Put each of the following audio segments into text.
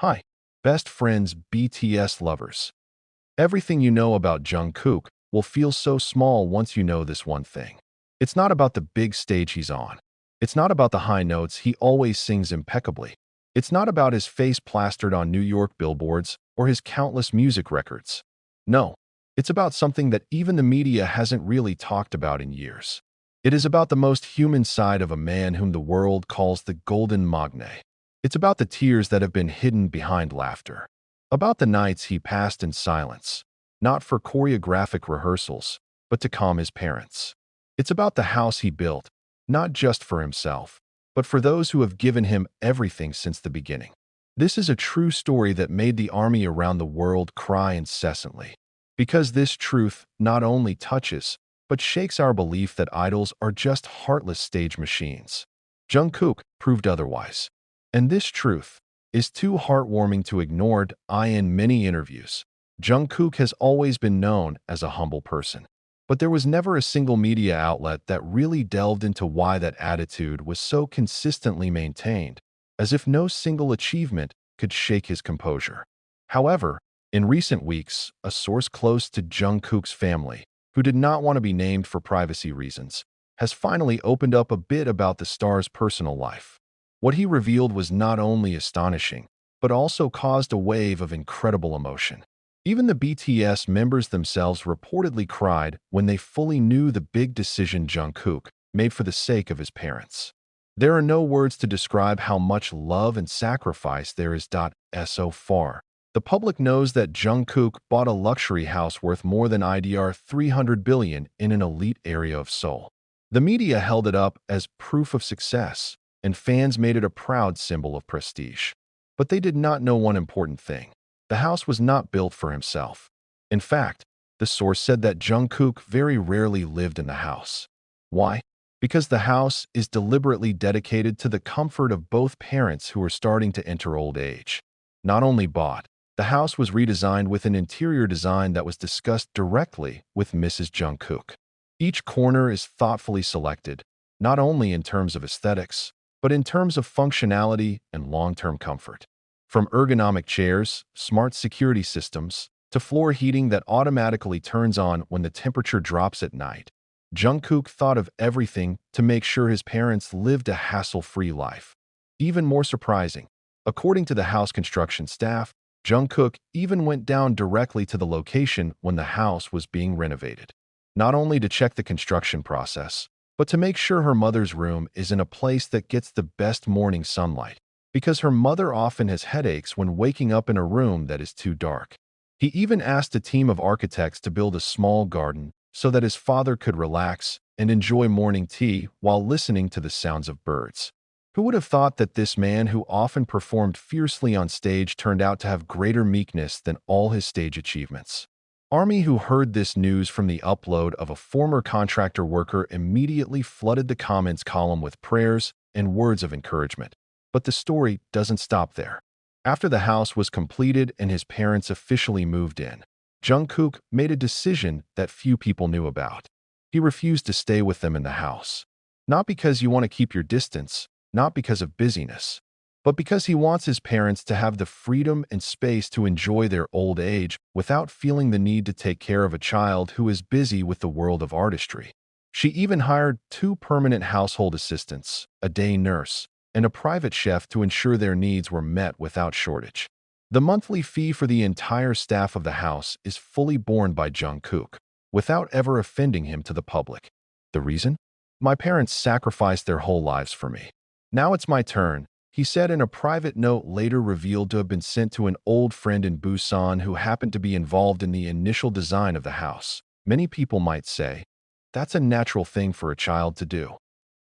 Hi, best friends BTS lovers. Everything you know about Jungkook will feel so small once you know this one thing. It's not about the big stage he's on. It's not about the high notes he always sings impeccably. It's not about his face plastered on New York billboards or his countless music records. No, it's about something that even the media hasn't really talked about in years. It is about the most human side of a man whom the world calls the Golden Magne. It's about the tears that have been hidden behind laughter. About the nights he passed in silence, not for choreographic rehearsals, but to calm his parents. It's about the house he built, not just for himself, but for those who have given him everything since the beginning. This is a true story that made the army around the world cry incessantly. Because this truth not only touches, but shakes our belief that idols are just heartless stage machines. Jungkook proved otherwise. And this truth is too heartwarming to ignore. In many interviews, Jungkook has always been known as a humble person. But there was never a single media outlet that really delved into why that attitude was so consistently maintained, as if no single achievement could shake his composure. However, in recent weeks, a source close to Jungkook's family, who did not want to be named for privacy reasons, has finally opened up a bit about the star's personal life. What he revealed was not only astonishing, but also caused a wave of incredible emotion. Even the BTS members themselves reportedly cried when they fully knew the big decision Jungkook made for the sake of his parents. There are no words to describe how much love and sacrifice there is. So far, the public knows that Jungkook bought a luxury house worth more than IDR 300 billion in an elite area of Seoul. The media held it up as proof of success, and fans made it a proud symbol of prestige. But they did not know one important thing. The house was not built for himself. In fact, the source said that Jungkook very rarely lived in the house. Why? Because the house is deliberately dedicated to the comfort of both parents who are starting to enter old age. Not only bought, the house was redesigned with an interior design that was discussed directly with Mrs. Jungkook. Each corner is thoughtfully selected, not only in terms of aesthetics, but in terms of functionality and long-term comfort. From ergonomic chairs, smart security systems, to floor heating that automatically turns on when the temperature drops at night, Jungkook thought of everything to make sure his parents lived a hassle-free life. Even more surprising, according to the house construction staff, Jungkook even went down directly to the location when the house was being renovated. Not only to check the construction process, but to make sure her mother's room is in a place that gets the best morning sunlight, because her mother often has headaches when waking up in a room that is too dark. He even asked a team of architects to build a small garden so that his father could relax and enjoy morning tea while listening to the sounds of birds. Who would have thought that this man who often performed fiercely on stage turned out to have greater meekness than all his stage achievements? Army who heard this news from the upload of a former contractor worker immediately flooded the comments column with prayers and words of encouragement. But the story doesn't stop there. After the house was completed and his parents officially moved in, Jungkook made a decision that few people knew about. He refused to stay with them in the house. Not because you want to keep your distance, not because of busyness, but because he wants his parents to have the freedom and space to enjoy their old age without feeling the need to take care of a child who is busy with the world of artistry. She even hired 2 permanent household assistants, a day nurse, and a private chef to ensure their needs were met without shortage. The monthly fee for the entire staff of the house is fully borne by Jungkook, without ever offending him to the public. The reason? My parents sacrificed their whole lives for me. Now it's my turn, he said in a private note later revealed to have been sent to an old friend in Busan who happened to be involved in the initial design of the house. Many people might say, that's a natural thing for a child to do.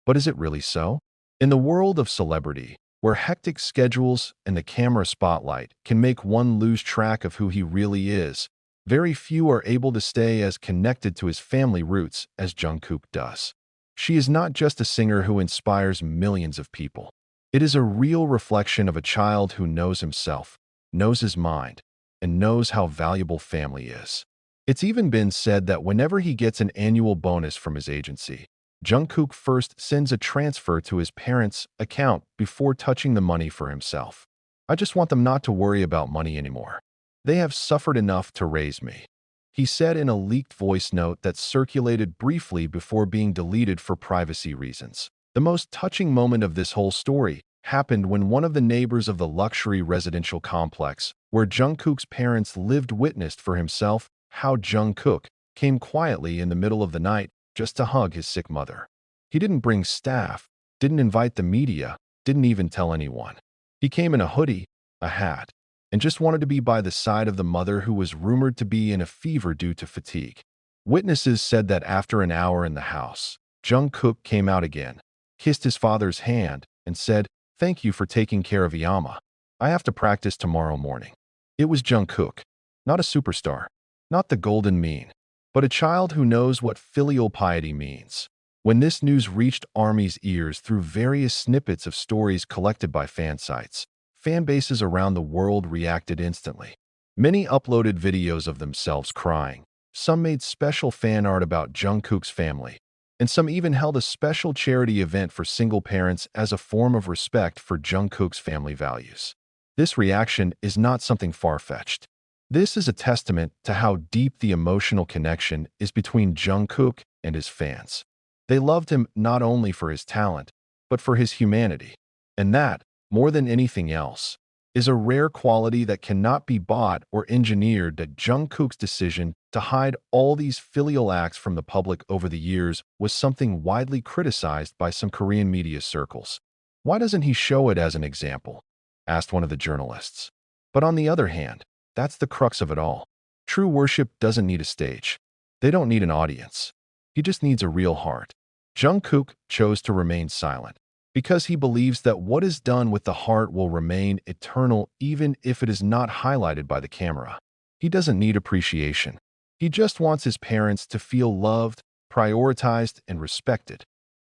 But is it really so? In the world of celebrity, where hectic schedules and the camera spotlight can make one lose track of who he really is, very few are able to stay as connected to his family roots as Jungkook does. She is not just a singer who inspires millions of people. It is a real reflection of a child who knows himself, knows his mind, and knows how valuable family is. It's even been said that whenever he gets an annual bonus from his agency, Jungkook first sends a transfer to his parents' account before touching the money for himself. I just want them not to worry about money anymore. They have suffered enough to raise me. He said in a leaked voice note that circulated briefly before being deleted for privacy reasons. The most touching moment of this whole story happened when one of the neighbors of the luxury residential complex, where Jungkook's parents lived, witnessed for himself how Jungkook came quietly in the middle of the night just to hug his sick mother. He didn't bring staff, didn't invite the media, didn't even tell anyone. He came in a hoodie, a hat, and just wanted to be by the side of the mother who was rumored to be in a fever due to fatigue. Witnesses said that after an hour in the house, Jungkook came out again, kissed his father's hand, and said, "Thank you for taking care of Yama. I have to practice tomorrow morning." It was Jungkook, not a superstar, not the golden mean, but a child who knows what filial piety means. When this news reached ARMY's ears through various snippets of stories collected by fan sites, fan bases around the world reacted instantly. Many uploaded videos of themselves crying. Some made special fan art about Jungkook's family, and some even held a special charity event for single parents as a form of respect for Jungkook's family values. This reaction is not something far-fetched. This is a testament to how deep the emotional connection is between Jungkook and his fans. They loved him not only for his talent, but for his humanity. And that, more than anything else, is a rare quality that cannot be bought or engineered. That Jungkook's decision to hide all these filial acts from the public over the years was something widely criticized by some Korean media circles. "Why doesn't he show it as an example?" asked one of the journalists. But on the other hand, that's the crux of it all. True worship doesn't need a stage. They don't need an audience. He just needs a real heart. Jungkook chose to remain silent because he believes that what is done with the heart will remain eternal even if it is not highlighted by the camera. He doesn't need appreciation. He just wants his parents to feel loved, prioritized, and respected.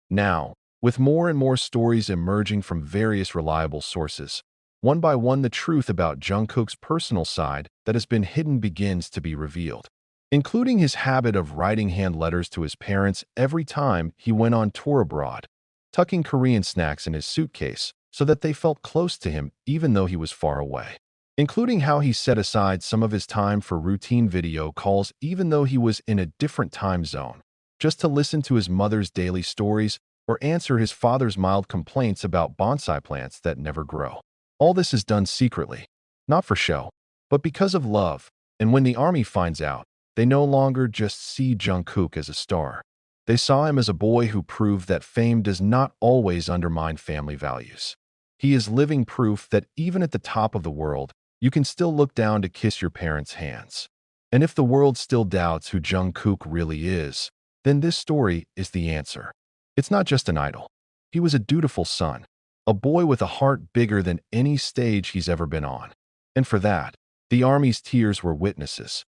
Now, with more and more stories emerging from various reliable sources, one by one the truth about Jungkook's personal side that has been hidden begins to be revealed, including his habit of writing hand letters to his parents every time he went on tour abroad, tucking Korean snacks in his suitcase so that they felt close to him even though he was far away, including how he set aside some of his time for routine video calls even though he was in a different time zone, just to listen to his mother's daily stories or answer his father's mild complaints about bonsai plants that never grow. All this is done secretly, not for show, but because of love. And when the ARMY finds out, they no longer just see Jungkook as a star. They saw him as a boy who proved that fame does not always undermine family values. He is living proof that even at the top of the world, you can still look down to kiss your parents' hands. And if the world still doubts who Jungkook really is, then this story is the answer. It's not just an idol. He was a dutiful son, a boy with a heart bigger than any stage he's ever been on. And for that, the ARMY's tears were witnesses.